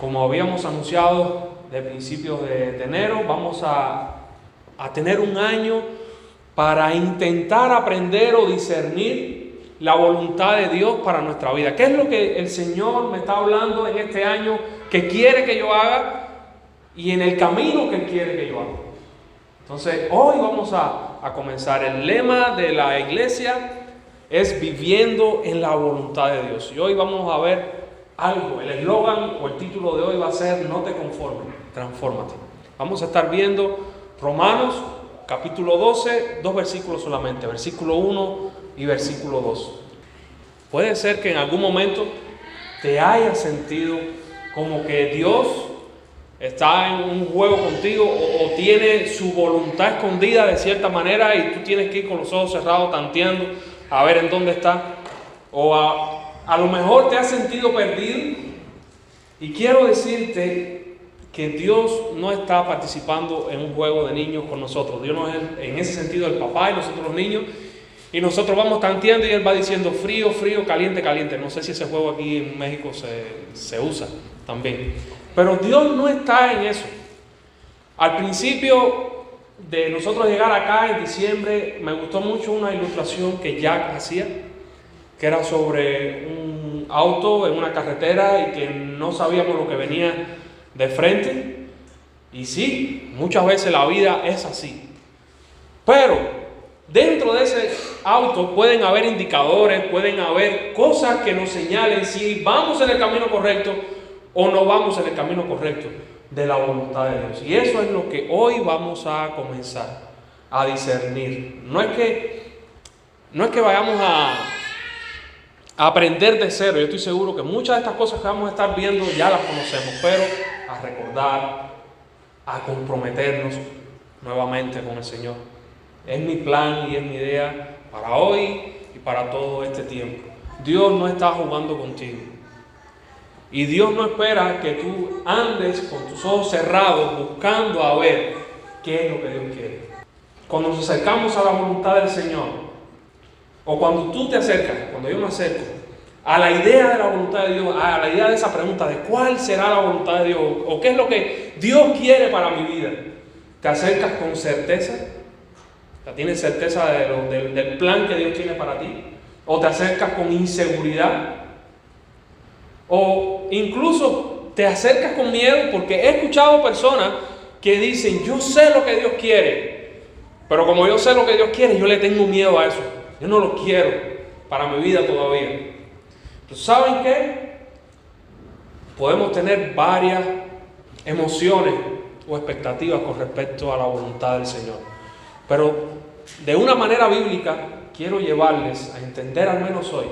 Como habíamos anunciado de principios de enero, vamos a tener un año para intentar aprender o discernir la voluntad de Dios para nuestra vida. ¿Qué es lo que el Señor me está hablando en este año que quiere que yo haga y en el camino que Él quiere que yo haga? Entonces, hoy vamos a comenzar. El lema de la iglesia es viviendo en la voluntad de Dios. Y hoy vamos a ver algo. El eslogan o el título de hoy va a ser: no te conformes, transfórmate. Vamos a estar viendo Romanos capítulo 12, 2 versículos solamente, versículo 1 y versículo 2. Puede ser que en algún momento te hayas sentido como que Dios está en un juego contigo o tiene su voluntad escondida de cierta manera y tú tienes que ir con los ojos cerrados tanteando a ver en dónde está. O a lo mejor te has sentido perdido, y quiero decirte que Dios no está participando en un juego de niños con nosotros. Dios no es en ese sentido el papá y nosotros los niños, y nosotros vamos tanteando y Él va diciendo frío, frío, caliente, caliente. No sé si ese juego aquí en México se usa también, pero Dios no está en eso. Al principio de nosotros llegar acá en diciembre, me gustó mucho una ilustración que Jack hacía, que era sobre un auto en una carretera y que no sabíamos lo que venía de frente. Y sí, muchas veces la vida es así. Pero dentro de ese auto pueden haber indicadores, pueden haber cosas que nos señalen si vamos en el camino correcto o no vamos en el camino correcto de la voluntad de Dios. Y eso es lo que hoy vamos a comenzar a discernir. No es que vayamos a aprender de cero. Yo estoy seguro que muchas de estas cosas que vamos a estar viendo ya las conocemos, pero a recordar, a comprometernos nuevamente con el Señor. Es mi plan y es mi idea para hoy y para todo este tiempo. Dios no está jugando contigo. Y Dios no espera que tú andes con tus ojos cerrados buscando a ver qué es lo que Dios quiere. Cuando nos acercamos a la voluntad del Señor, o cuando tú te acercas, cuando yo me acerco a la idea de la voluntad de Dios, a la idea de esa pregunta de cuál será la voluntad de Dios, o qué es lo que Dios quiere para mi vida, te acercas con certeza. ¿Tienes certeza del plan que Dios tiene para ti? ¿O te acercas con inseguridad? ¿O incluso te acercas con miedo? Porque he escuchado personas que dicen: yo sé lo que Dios quiere, pero como yo sé lo que Dios quiere, yo le tengo miedo a eso. Yo no lo quiero para mi vida todavía. Entonces, ¿saben qué? Podemos tener varias emociones o expectativas con respecto a la voluntad del Señor. Pero de una manera bíblica quiero llevarles a entender, al menos hoy,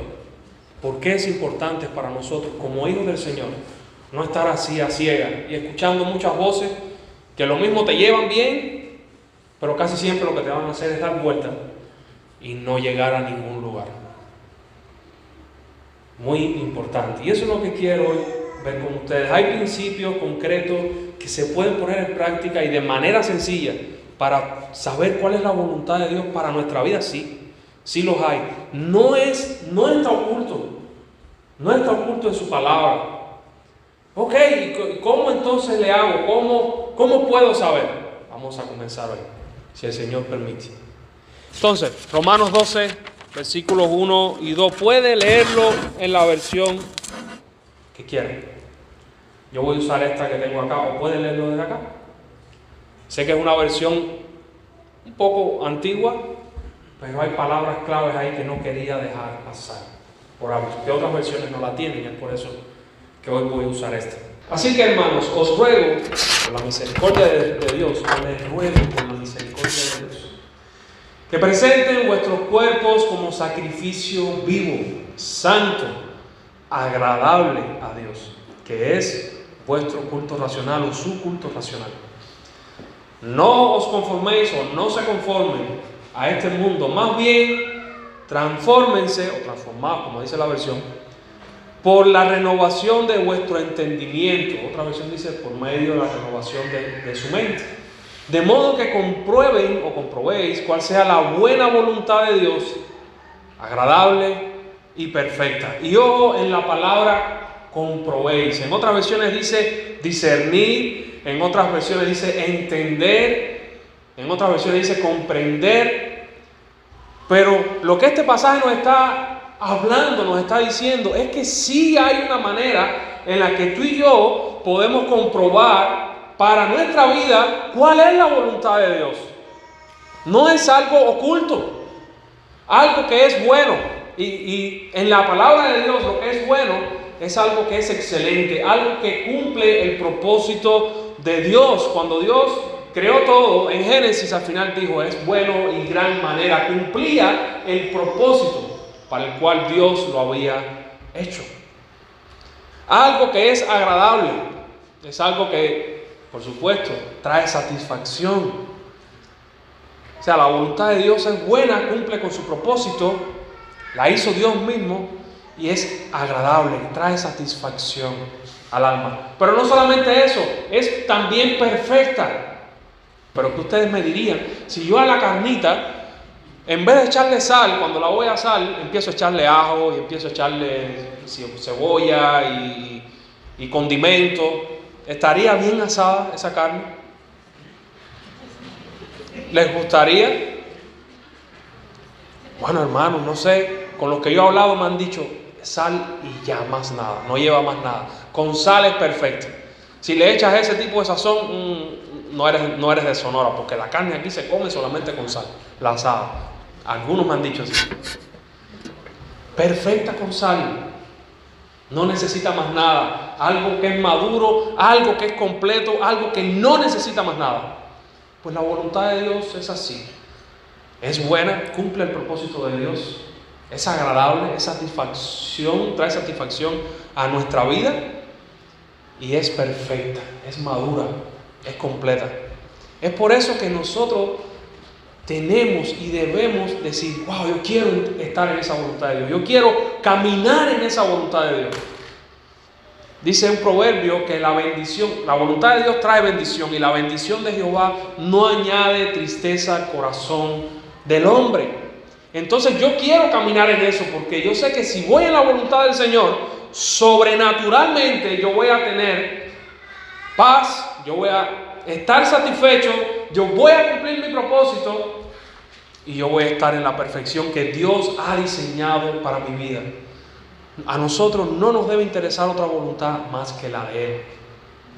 por qué es importante para nosotros como hijos del Señor no estar así a ciegas y escuchando muchas voces que lo mismo te llevan bien, pero casi siempre lo que te van a hacer es dar vueltas y no llegar a ningún lugar. Muy importante. Y eso es lo que quiero hoy ver con ustedes. Hay principios concretos que se pueden poner en práctica y de manera sencilla para saber cuál es la voluntad de Dios para nuestra vida. Sí los hay. No está oculto. No está oculto en su palabra. Ok, ¿y cómo entonces le hago? ¿Cómo puedo saber? Vamos a comenzar hoy, si el Señor permite. Entonces, Romanos 12, versículos 1 y 2. Puede leerlo en la versión que quiera. Yo voy a usar esta que tengo acá, o puede leerlo desde acá. Sé que es una versión un poco antigua, pero hay palabras claves ahí que no quería dejar pasar por alto, que otras versiones no la tienen. Es por eso que hoy voy a usar esta. Así que, hermanos, os ruego por la misericordia de Dios, les ruego por la misericordia de Dios, que presenten vuestros cuerpos como sacrificio vivo, santo, agradable a Dios, que es vuestro culto racional o su culto racional. No os conforméis o no se conformen a este mundo, más bien transfórmense o transformados, como dice la versión, por la renovación de vuestro entendimiento. Otra versión dice por medio de la renovación de su mente. De modo que comprueben o comprobéis cuál sea la buena voluntad de Dios, agradable y perfecta. Y ojo en la palabra comprobéis. En otras versiones dice discernir, en otras versiones dice entender, en otras versiones dice comprender. Pero lo que este pasaje nos está hablando, nos está diciendo, es que sí hay una manera en la que tú y yo podemos comprobar para nuestra vida cuál es la voluntad de Dios. No es algo oculto, algo que es bueno. Y en la palabra de Dios lo que es bueno es algo que es excelente, algo que cumple el propósito de Dios. Cuando Dios creó todo, en Génesis al final dijo, es bueno y gran manera, cumplía el propósito para el cual Dios lo había hecho. Algo que es agradable, es algo que, por supuesto, trae satisfacción. O sea, la voluntad de Dios es buena, cumple con su propósito, la hizo Dios mismo y es agradable, trae satisfacción al alma. Pero no solamente eso, es también perfecta. Pero que ustedes me dirían, si yo a la carnita, en vez de echarle sal, cuando la voy a sal, empiezo a echarle ajo y empiezo a echarle cebolla y condimento, ¿estaría bien asada esa carne? ¿Les gustaría? Bueno, hermanos, no sé, con los que yo he hablado me han dicho sal y ya, más nada, no lleva más nada. Con sal es perfecto. Si le echas ese tipo de sazón, no eres de Sonora, porque la carne aquí se come solamente con sal, la asada. Algunos me han dicho así. Perfecta con sal. No necesita más nada. Algo que es maduro, algo que es completo, algo que no necesita más nada. Pues la voluntad de Dios es así. Es buena, cumple el propósito de Dios. Es agradable, es satisfacción, trae satisfacción a nuestra vida. Y es perfecta, es madura, es completa. Es por eso que nosotros tenemos y debemos decir, wow, yo quiero estar en esa voluntad de Dios. Yo quiero caminar en esa voluntad de Dios. Dice un proverbio que la voluntad de Dios trae bendición y la bendición de Jehová no añade tristeza al corazón del hombre. Entonces yo quiero caminar en eso porque yo sé que si voy en la voluntad del Señor, sobrenaturalmente yo voy a tener paz, yo voy a estar satisfecho, yo voy a cumplir mi propósito y yo voy a estar en la perfección que Dios ha diseñado para mi vida. A nosotros no nos debe interesar otra voluntad más que la de Él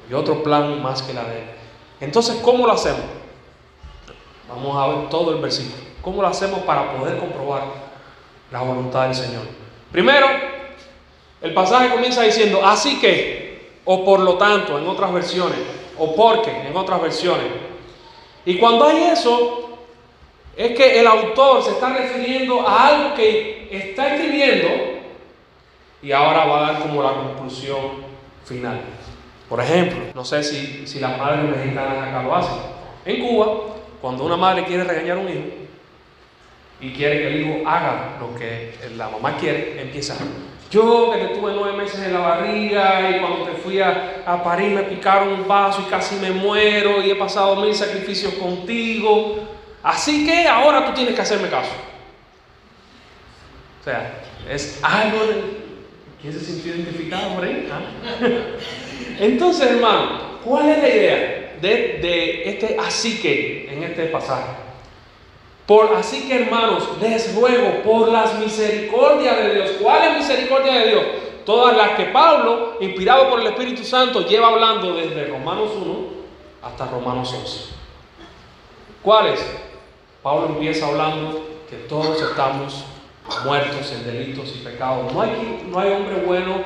y otro plan más que la de Él. Entonces, ¿cómo lo hacemos? Vamos a ver todo el versículo. ¿Cómo lo hacemos para poder comprobar la voluntad del Señor? Primero, el pasaje comienza diciendo, así que, o por lo tanto, en otras versiones, o porque, en otras versiones. Y cuando hay eso, es que el autor se está refiriendo a algo que está escribiendo y ahora va a dar como la conclusión final. Por ejemplo, no sé si las madres mexicanas acá lo hacen. En Cuba, cuando una madre quiere regañar a un hijo y quiere que el hijo haga lo que la mamá quiere, empieza: yo que te tuve 9 meses en la barriga y cuando te fui a parir me picaron un vaso y casi me muero y he pasado 1000 sacrificios contigo, así que ahora tú tienes que hacerme caso. O sea, es algo de... ¿Quién se sintió identificado por ahí? ¿Ah? Entonces, hermano, ¿cuál es la idea de este así que en este pasaje? Así que, hermanos, les ruego por las misericordias de Dios. ¿Cuál es misericordia de Dios? Todas las que Pablo, inspirado por el Espíritu Santo, lleva hablando desde Romanos 1 hasta Romanos 11. ¿Cuáles? Pablo empieza hablando que todos estamos muertos en delitos y pecados. No hay hombre bueno,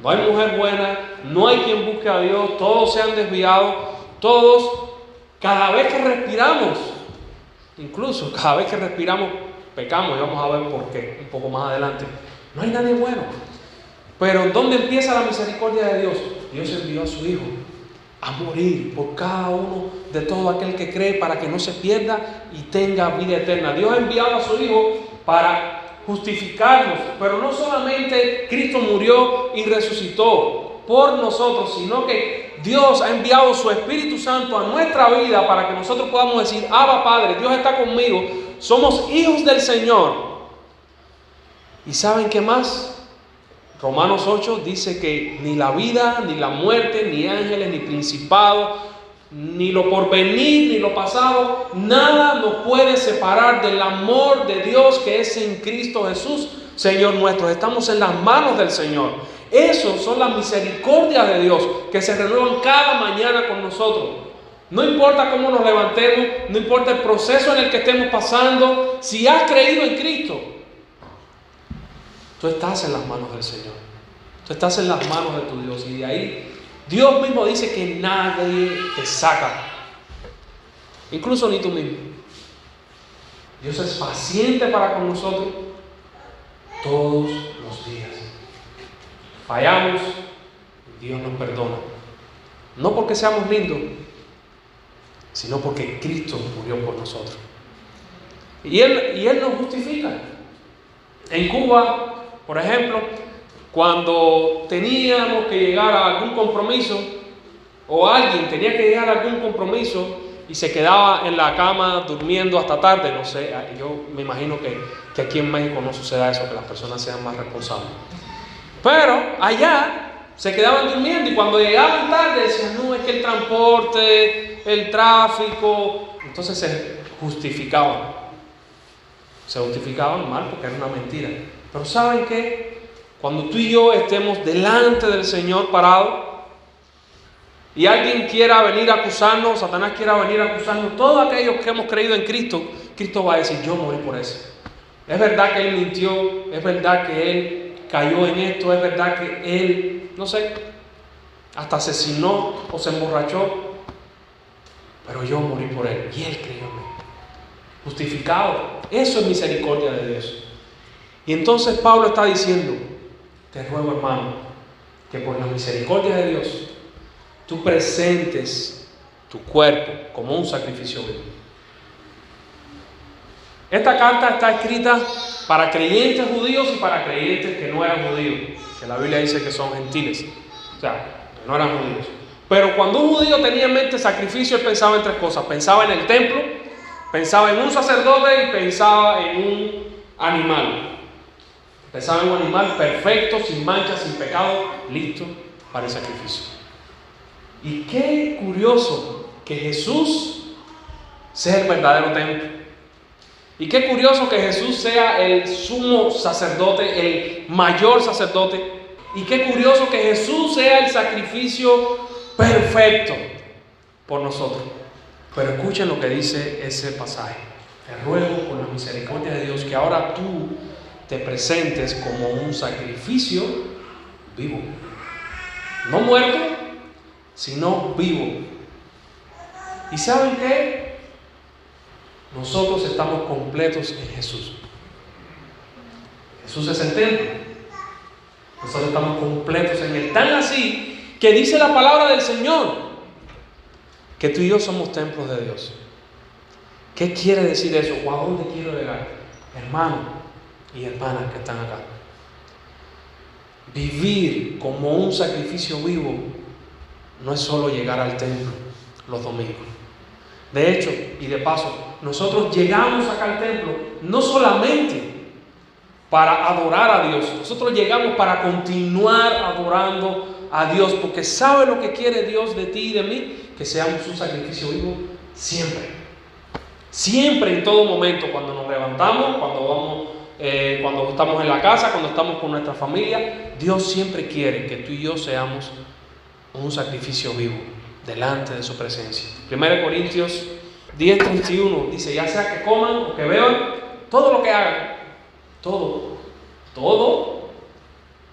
no hay mujer buena, no hay quien busque a Dios, todos se han desviado, todos, cada vez que respiramos, incluso cada vez que respiramos, pecamos, y vamos a ver por qué un poco más adelante. No hay nadie bueno. Pero ¿dónde empieza la misericordia de Dios? Dios envió a su Hijo a morir por cada uno de todo aquel que cree, para que no se pierda y tenga vida eterna. Dios ha enviado a su Hijo para justificarnos, pero no solamente Cristo murió y resucitó por nosotros, sino que Dios ha enviado su Espíritu Santo a nuestra vida para que nosotros podamos decir: Abba, Padre, Dios está conmigo, somos hijos del Señor. ¿Y saben qué más? Romanos 8 dice que ni la vida, ni la muerte, ni ángeles, ni principados, ni lo porvenir, ni lo pasado, nada nos puede separar del amor de Dios que es en Cristo Jesús, Señor nuestro. Estamos en las manos del Señor. Esas son las misericordias de Dios que se renuevan cada mañana con nosotros. No importa cómo nos levantemos, no importa el proceso en el que estemos pasando, si has creído en Cristo, tú estás en las manos del Señor. Tú estás en las manos de tu Dios. Y de ahí Dios mismo dice que nadie te saca, incluso ni tú mismo. Dios es paciente para con nosotros todos los días. Fallamos y Dios nos perdona. No porque seamos lindos, sino porque Cristo murió por nosotros. Y Él nos justifica. En Cuba, por ejemplo, cuando teníamos que llegar a algún compromiso, o alguien tenía que llegar a algún compromiso y se quedaba en la cama durmiendo hasta tarde, no sé, yo me imagino que aquí en México no suceda eso, que las personas sean más responsables. Pero allá se quedaban durmiendo y cuando llegaban tarde decían, no, es que el transporte, el tráfico, entonces se justificaban. Se justificaban mal porque era una mentira. Pero ¿saben qué? Cuando tú y yo estemos delante del Señor parados y alguien quiera venir a acusarnos, Satanás quiera venir a acusarnos, todos aquellos que hemos creído en Cristo, Cristo va a decir, yo morí por eso. Es verdad que Él mintió, es verdad que Él cayó en esto, es verdad que Él, no sé, hasta asesinó o se emborrachó, pero yo morí por Él y Él creyó en mí. Justificado. Eso es misericordia de Dios. Y entonces Pablo está diciendo, te ruego, hermano, que por la misericordia de Dios tú presentes tu cuerpo como un sacrificio vivo. Esta carta está escrita para creyentes judíos y para creyentes que no eran judíos, que la Biblia dice que son gentiles, o sea, que no eran judíos. Pero cuando un judío tenía en mente sacrificio, él pensaba en tres cosas: pensaba en el templo, pensaba en un sacerdote y pensaba en un animal. Pensaba en un animal perfecto, sin mancha, sin pecado, listo para el sacrificio. Y qué curioso que Jesús sea el verdadero templo. Y qué curioso que Jesús sea el sumo sacerdote, el mayor sacerdote. Y qué curioso que Jesús sea el sacrificio perfecto por nosotros. Pero escuchen lo que dice ese pasaje. Te ruego por la misericordia de Dios que ahora tú te presentes como un sacrificio vivo. No muerto, sino vivo. ¿Y saben qué? Nosotros estamos completos en Jesús. Jesús es el templo. Nosotros estamos completos en Él. Tan así que dice la palabra del Señor que tú y yo somos templos de Dios. ¿Qué quiere decir eso? ¿O a dónde quiero llegar? Hermano y hermanas que están acá. Vivir como un sacrificio vivo no es solo llegar al templo los domingos. De hecho, y de paso, nosotros llegamos acá al templo no solamente para adorar a Dios, nosotros llegamos para continuar adorando a Dios, porque ¿sabe lo que quiere Dios de ti y de mí? Que seamos un sacrificio vivo siempre. Siempre, en todo momento, cuando nos levantamos, cuando estamos en la casa, cuando estamos con nuestra familia, Dios siempre quiere que tú y yo seamos un sacrificio vivo delante de su presencia. 1 Corintios 10:31 dice, ya sea que coman o que beban, todo lo que hagan, todo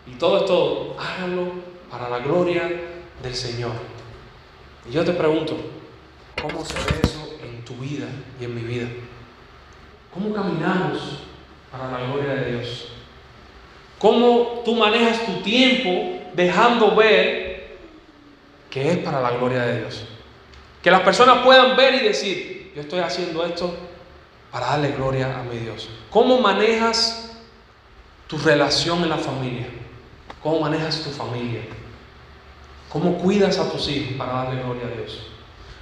y todo es todo, háganlo para la gloria del Señor. Y yo te pregunto, ¿cómo se ve eso en tu vida y en mi vida? ¿Cómo caminamos para la gloria de Dios? ¿Cómo tú manejas tu tiempo dejando ver que es para la gloria de Dios? Que las personas puedan ver y decir, yo estoy haciendo esto para darle gloria a mi Dios. ¿Cómo manejas tu relación en la familia? ¿Cómo manejas tu familia? ¿Cómo cuidas a tus hijos para darle gloria a Dios?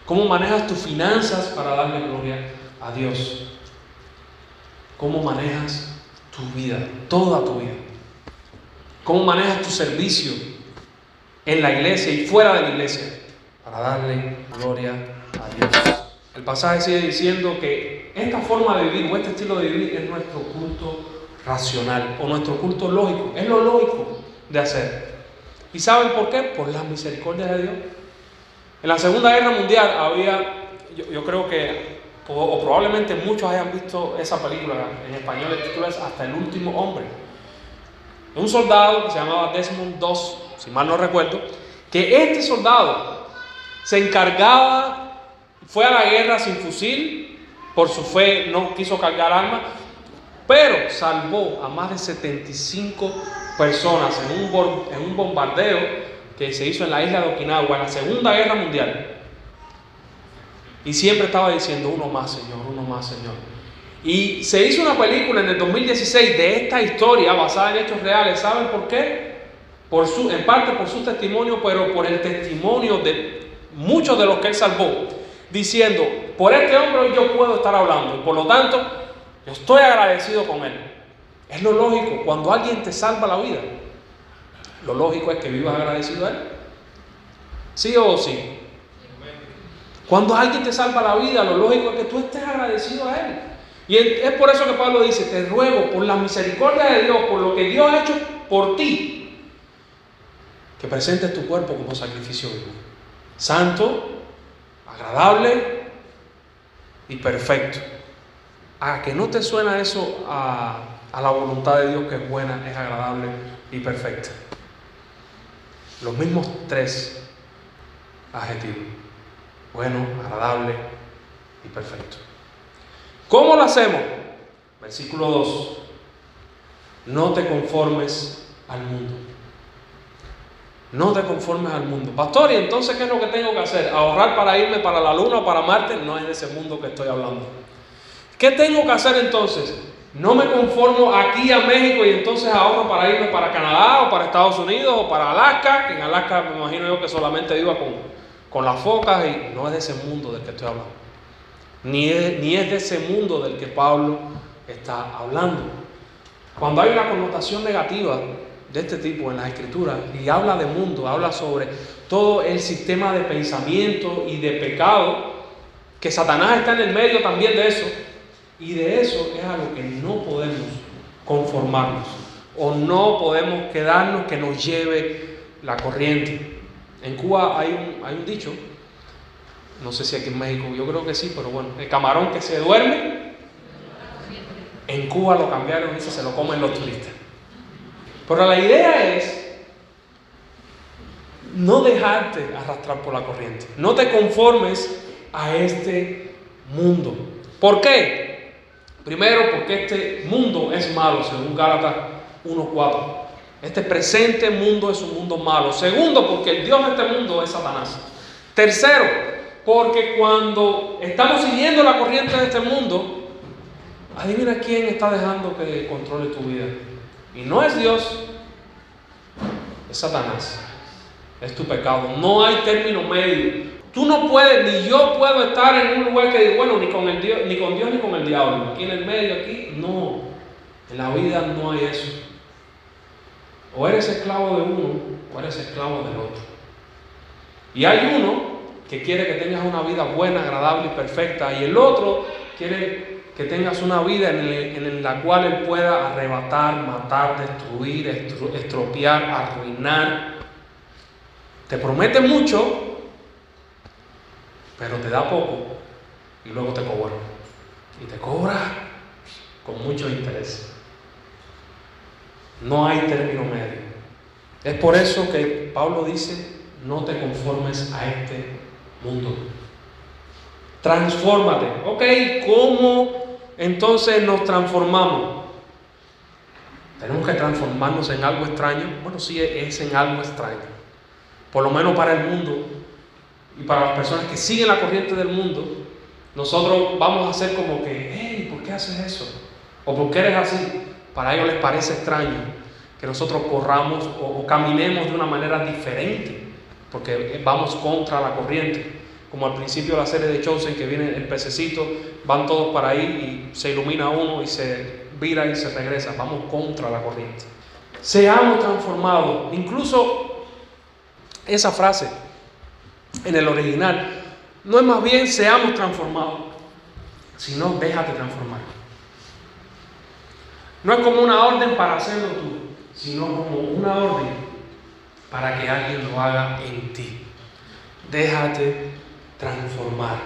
¿Cómo manejas tus finanzas para darle gloria a Dios? ¿Cómo manejas tu vida, toda tu vida? ¿Cómo manejas tu servicio en la iglesia y fuera de la iglesia? Para darle gloria a Dios. El pasaje sigue diciendo que esta forma de vivir o este estilo de vivir es nuestro culto racional o nuestro culto lógico. Es lo lógico de hacer. ¿Y saben por qué? Por la misericordia de Dios. En la Segunda Guerra Mundial había, yo creo que, o probablemente muchos hayan visto esa película, en español el título es Hasta el último hombre. Un soldado que se llamaba Desmond II, si mal no recuerdo, que este soldado se encargaba, fue a la guerra sin fusil, por su fe no quiso cargar armas, pero salvó a más de 75 personas en un bombardeo que se hizo en la isla de Okinawa en la Segunda Guerra Mundial. Y siempre estaba diciendo, uno más, Señor, uno más, Señor. Y se hizo una película en el 2016 de esta historia basada en hechos reales. ¿Saben por qué? En parte por su testimonio, pero por el testimonio de muchos de los que él salvó, diciendo, por este hombre yo puedo estar hablando, y por lo tanto, yo estoy agradecido con él. Es lo lógico, cuando alguien te salva la vida, lo lógico es que vivas agradecido a él. ¿Sí o sí? Cuando alguien te salva la vida, lo lógico es que tú estés agradecido a él. Y es por eso que Pablo dice, te ruego por la misericordia de Dios, por lo que Dios ha hecho por ti, que presentes tu cuerpo como sacrificio vivo, santo, agradable y perfecto. ¿A que no te suena eso a la voluntad de Dios, que es buena, es agradable y perfecta? Los mismos tres adjetivos: bueno, agradable y perfecto. ¿Cómo lo hacemos? Versículo 2. No te conformes al mundo. No te conformes al mundo. Pastor, ¿y entonces qué es lo que tengo que hacer? ¿Ahorrar para irme para la luna o para Marte? No es de ese mundo que estoy hablando. ¿Qué tengo que hacer entonces? No me conformo aquí a México y entonces ahorro para irme para Canadá o para Estados Unidos o para Alaska, que en Alaska me imagino yo que solamente viva con las focas, y no es de ese mundo del que estoy hablando. Ni es de ese mundo del que Pablo está hablando. Cuando hay una connotación negativa de este tipo en las Escrituras y habla de mundo, habla sobre todo el sistema de pensamiento y de pecado, que Satanás está en el medio también de eso, y de eso es a lo que no podemos conformarnos, o no podemos quedarnos que nos lleve la corriente. En Cuba hay un dicho, no sé si aquí en México, yo creo que sí, pero bueno, el camarón que se duerme, en Cuba lo cambiaron y dice se lo comen los turistas. Pero la idea es no dejarte arrastrar por la corriente, no te conformes a este mundo. ¿Por qué? Primero, porque este mundo es malo, según Gálatas 1:4. Este presente mundo es un mundo malo. Segundo, porque el Dios de este mundo es Satanás. Tercero, porque cuando estamos siguiendo la corriente de este mundo, adivina quién está dejando que controle tu vida. Y no es Dios, es Satanás. Es tu pecado. No hay término medio. Tú no puedes, ni yo puedo estar en un lugar que diga, bueno, ni con Dios ni con el diablo. Aquí en el medio, aquí, no. En la vida no hay eso. O eres esclavo de uno, o eres esclavo del otro. Y hay uno que quiere que tengas una vida buena, agradable y perfecta, y el otro quiere que tengas una vida en la cual él pueda arrebatar, matar, destruir, estropear, arruinar. Te promete mucho, pero te da poco y luego te cobra. Y te cobra con mucho interés. No hay término medio. Es por eso que Pablo dice, no te conformes a este mundo. Transfórmate. Ok, ¿cómo entonces nos transformamos? ¿Tenemos que transformarnos en algo extraño? Bueno, sí, es en algo extraño. Por lo menos para el mundo y para las personas que siguen la corriente del mundo, nosotros vamos a hacer como que, hey, ¿por qué haces eso? ¿O por qué eres así? Para ellos les parece extraño que nosotros corramos o caminemos de una manera diferente, porque vamos contra la corriente. Como al principio de la serie de Chosen, que viene el pececito, van todos para ahí y se ilumina uno y se vira y se regresa. Vamos contra la corriente. seamos transformados. Incluso esa frase en el original no es más bien seamos transformados, sino déjate transformar. No es como una orden para hacerlo tú, sino como una orden para que alguien lo haga en ti. Déjate transformar.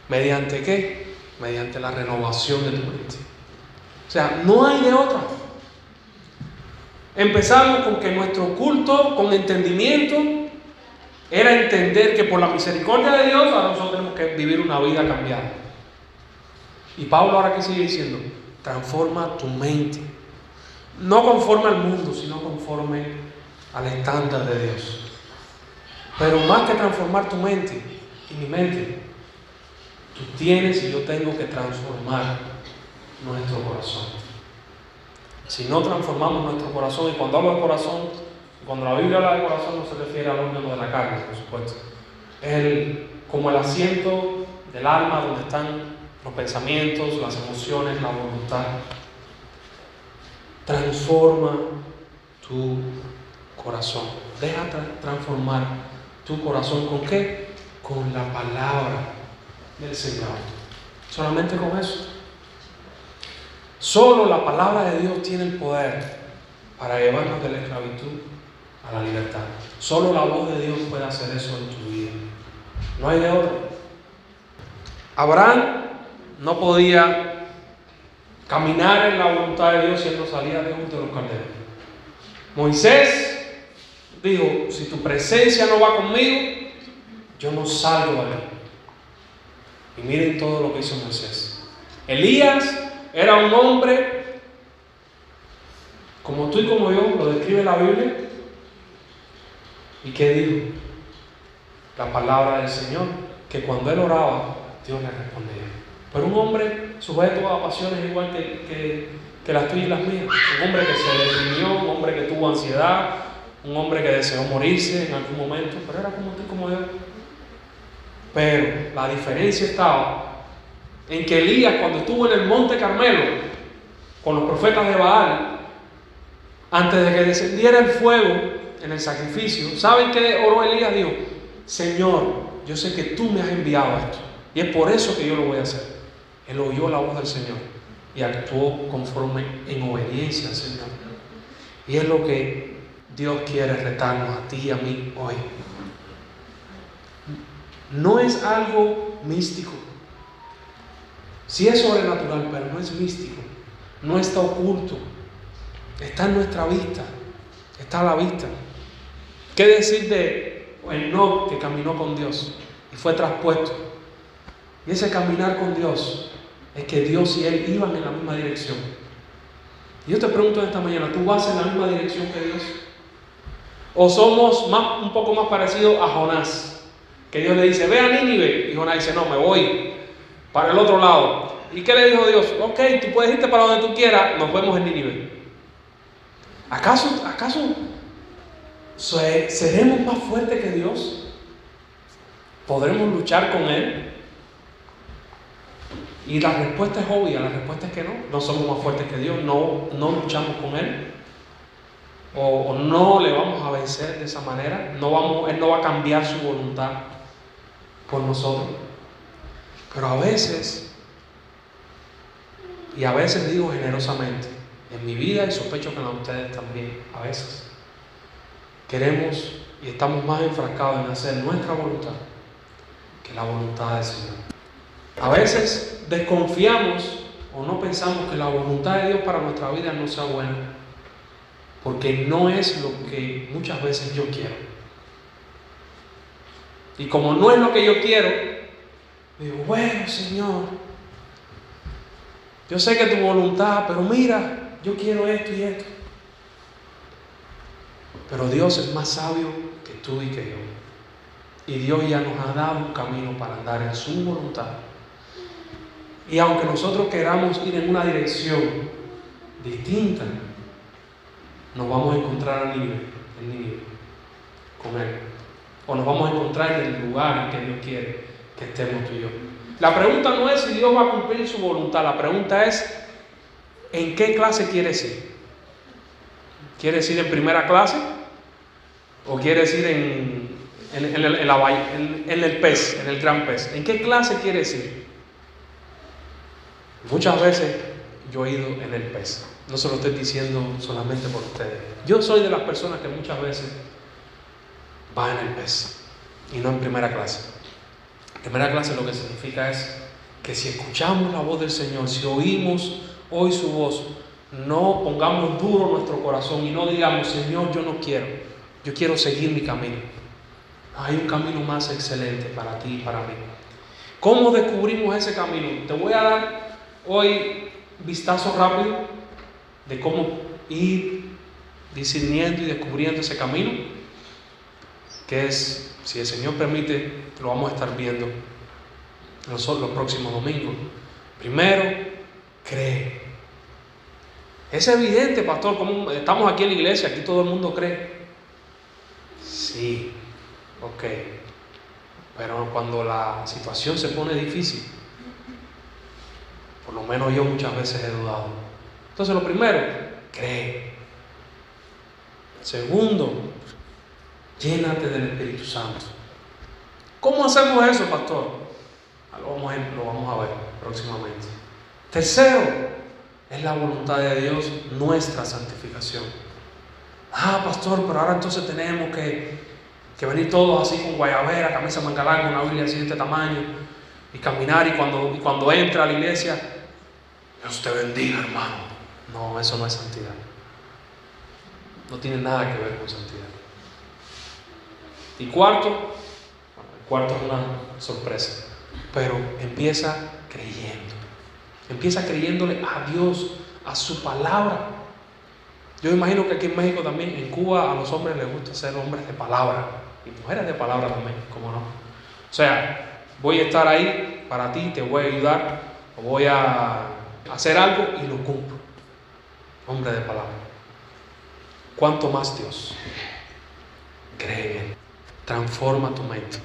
¿Mediante qué? Mediante la renovación de tu mente. O sea, no hay de otra. Empezamos con que nuestro culto con entendimiento era entender que por la misericordia de Dios ahora nosotros tenemos que vivir una vida cambiada. Y Pablo ahora que sigue diciendo, transforma tu mente. No conforme al mundo, sino conforme al estándar de Dios. Pero más que transformar tu mente y mi mente, tú tienes y yo tengo que transformar nuestro corazón. Si no transformamos nuestro corazón, y cuando hablo de corazón, cuando la Biblia habla de corazón no se refiere al órgano de la carne, por supuesto. Es como el asiento del alma donde están los pensamientos, las emociones, la voluntad. Transforma tu corazón. Deja transformar tu corazón. ¿Con qué? Con la palabra del Señor. Solamente con eso. Solo la palabra de Dios tiene el poder para llevarnos de la esclavitud a la libertad. Solo la voz de Dios puede hacer eso en tu vida. No hay de otro. Abraham no podía caminar en la voluntad de Dios si él no salía de Ur de los Caldeos. Moisés dijo, si tu presencia no va conmigo, yo no salgo de aquí. Y miren todo lo que hizo Moisés. Elías era un hombre como tú y como yo, lo describe la Biblia. ¿Y qué dijo? La palabra del Señor, que cuando él oraba, Dios le respondía. Pero un hombre sujeto a pasiones igual que las tuyas y las mías. Un hombre que se deprimió, un hombre que tuvo ansiedad, un hombre que deseó morirse en algún momento, pero era como tú y como yo. Pero la diferencia estaba en que Elías, cuando estuvo en el monte Carmelo con los profetas de Baal, antes de que descendiera el fuego en el sacrificio, ¿saben qué oró Elías? Dijo, Señor, yo sé que tú me has enviado esto y es por eso que yo lo voy a hacer. Él oyó la voz del Señor y actuó conforme en obediencia al Señor. Y es lo que Dios quiere retarnos a ti y a mí hoy. No es algo místico. Sí es sobrenatural, pero no es místico. No está oculto. Está en nuestra vista. Está a la vista. ¿Qué decir de Enoc, que caminó con Dios y fue traspuesto? Y ese caminar con Dios es que Dios y él iban en la misma dirección. Y yo te pregunto esta mañana, ¿tú vas en la misma dirección que Dios? ¿O somos un poco más parecidos a Jonás? Que Dios le dice, ve a Nínive. Y Jonás dice, no, me voy para el otro lado. ¿Y qué le dijo Dios? Ok, tú puedes irte para donde tú quieras, nos vemos en Nínive. ¿Acaso seremos más fuertes que Dios? ¿Podremos luchar con Él? Y la respuesta es obvia, la respuesta es que no. No somos más fuertes que Dios, no luchamos con Él. O no le vamos a vencer de esa manera. Él no va a cambiar su voluntad por nosotros. Pero a veces digo generosamente, en mi vida y sospecho que en la de ustedes también, a veces queremos y estamos más enfrascados en hacer nuestra voluntad que la voluntad del Señor. A veces desconfiamos o no pensamos que la voluntad de Dios para nuestra vida no sea buena, porque no es lo que muchas veces yo quiero. Y como no es lo que yo quiero, digo, bueno, Señor, yo sé que tu voluntad, pero mira, yo quiero esto y esto. Pero Dios es más sabio que tú y que yo. Y Dios ya nos ha dado un camino para andar en su voluntad. Y aunque nosotros queramos ir en una dirección distinta, nos vamos a encontrar en Nínive, con Él. O nos vamos a encontrar en el lugar en que Dios quiere que estemos tú y yo. La pregunta no es si Dios va a cumplir su voluntad. La pregunta es, ¿en qué clase quieres ir? ¿Quieres ir en primera clase? ¿O quieres ir en el pez, en el gran pez? ¿En qué clase quieres ir? Muchas veces yo he ido en el pez. No se lo estoy diciendo solamente por ustedes. Yo soy de las personas que muchas veces va en el pez y no en primera clase. Primera clase lo que significa es que si escuchamos la voz del Señor, si oímos hoy su voz, no pongamos duro nuestro corazón y no digamos, Señor, yo no quiero, yo quiero seguir mi camino. Hay un camino más excelente para ti y para mí. ¿Cómo descubrimos ese camino? Te voy a dar hoy vistazo rápido de cómo ir discerniendo y descubriendo ese camino, que es, si el Señor permite, lo vamos a estar viendo los próximos domingos. Primero, cree. Es evidente, pastor, como estamos aquí en la iglesia, aquí todo el mundo cree. Sí, ok. Pero cuando la situación se pone difícil, por lo menos yo muchas veces he dudado. Entonces lo primero, cree. Segundo, llénate del Espíritu Santo. ¿Cómo hacemos eso, pastor? Lo vamos a ver próximamente. Tercero, es la voluntad de Dios nuestra santificación. Pastor, pero ahora entonces tenemos que venir todos así con guayabera, camisa manga larga, una Biblia así de este tamaño, y caminar, y cuando entra a la iglesia, Dios te bendiga, hermano. No, eso no es santidad. No tiene nada que ver con santidad. Y cuarto es una sorpresa, pero empieza creyendo. Empieza creyéndole a Dios, a su palabra. Yo imagino que aquí en México también, en Cuba, a los hombres les gusta ser hombres de palabra, y mujeres de palabra también, ¿cómo no? O sea, voy a estar ahí para ti, te voy a ayudar, o voy a hacer algo y lo cumplo. Hombre de palabra. ¿Cuánto más Dios? Cree en Él. Transforma tu mente.